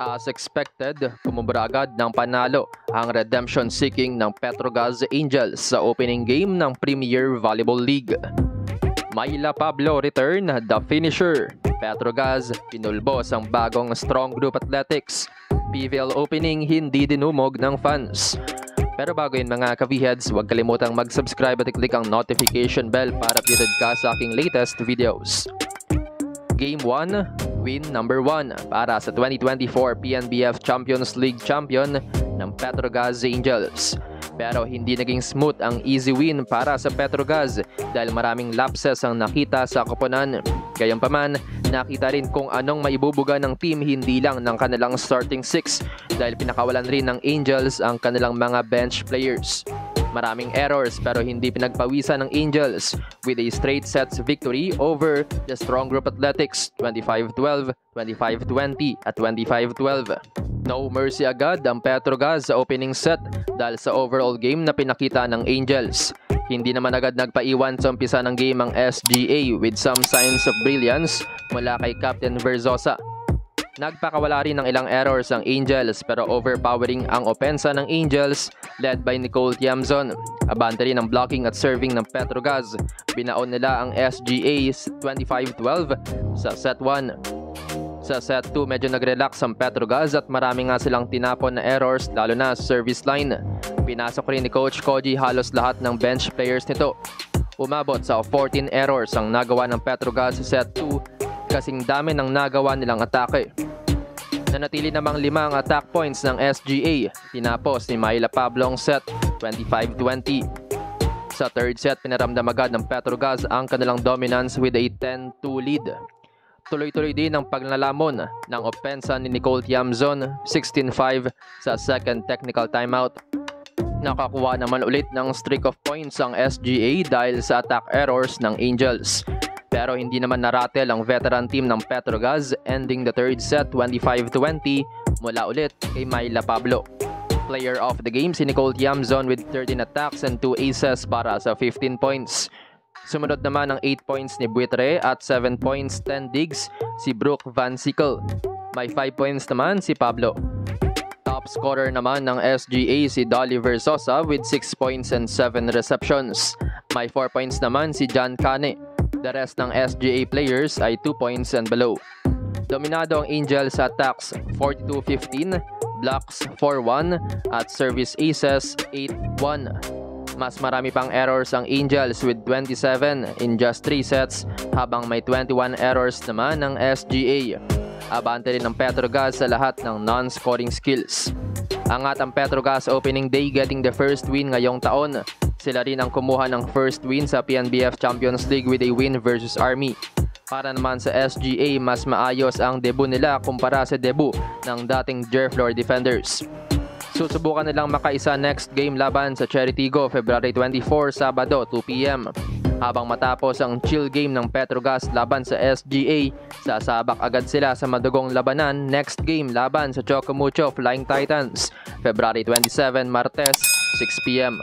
As expected, kumubra agad ng panalo ang redemption-seeking ng Petrogas Angels sa opening game ng Premier Volleyball League. Mayla Pablo return, the finisher. Petrogas pinulbos ang bagong Strong Group Athletics. PVL opening hindi dinumog ng fans. Pero bago yun mga ka-VHeads, huwag kalimutang mag-subscribe at i-click ang notification bell para updated ka sa aking latest videos. Game 1, win number 1 para sa 2024 PNBF Champions League champion ng Petrogas Angels. Pero hindi naging smooth ang easy win para sa Petrogas dahil maraming lapses ang nakita sa koponan. Gayunpaman, nakita rin kung anong maibubuga ng team hindi lang ng kanilang starting 6 dahil pinakawalan rin ng Angels ang kanilang mga bench players. Maraming errors pero hindi pinagpawisan ng Angels with a straight sets victory over the Strong Group Athletics 25-12, 25-20 at 25-12. No mercy agad ang Petrogas sa opening set dahil sa overall game na pinakita ng Angels. Hindi naman agad nagpaiwan sa umpisa ng game ang SGA with some signs of brilliance mula kay Captain Verzosa. Nagpakawala rin ng ilang errors ang Angels pero overpowering ang opensa ng Angels led by Nicole Tiamzon. Abante rin ang blocking at serving ng Petrogas. Binaon nila ang SGA 25-12 sa set 1. Sa set 2 medyo nag-relax ang Petrogas at marami nga silang tinapon na errors lalo na sa service line. Pinasok rin ni Coach Koji halos lahat ng bench players nito. Umabot sa 14 errors ang nagawa ng Petrogas sa set 2 kasing dami ng nagawa nilang atake. Nanatili namang 5 ang attack points ng SGA. Tinapos ni Mayla Pablo ang set 25-20. Sa third set, pinaramdam agad ng Petrogas ang kanilang dominance with a 10-2 lead. Tuloy-tuloy din ang paglalamon ng opensa ni Nicole Tiamzon 16-5 sa second technical timeout. Nakakuha naman ulit ng streak of points ang SGA dahil sa attack errors ng Angels. Pero hindi naman naratel ang veteran team ng Petrogas, ending the third set 25-20 mula ulit kay Mayla Pablo. Player of the game si Nicole Tiamzon with 13 attacks and 2 aces para sa 15 points. Sumunod naman ang 8 points ni Buitre at 7 points 10 digs si Brooke Van Sickle. May 5 points naman si Pablo. Top scorer naman ng SGA si Dolly Verzosa with 6 points and 7 receptions. May 4 points naman si John Cane. The rest ng SGA players ay 2 points and below. Dominado ang Angels sa attacks 42-15, blocks 4-1 at service aces 8-1. Mas marami pang errors ang Angels with 27 in just 3 sets habang may 21 errors naman ng SGA. Abante rin ng Petrogas sa lahat ng non-scoring skills. Angat ang Petrogas opening day getting the first win ngayong taon. Sila rin ang kumuha ng first win sa PNBF Champions League with a win versus Army. Para naman sa SGA, mas maayos ang debut nila kumpara sa debut ng dating Jerflor Defenders. Susubukan nilang makaisa next game laban sa Cheritigo February 24, Sabado 2 PM. Habang matapos ang chill game ng Petrogas laban sa SGA, sasabak agad sila sa madugong labanan next game laban sa Chocomucho Flying Titans February 27, Martes 6 PM.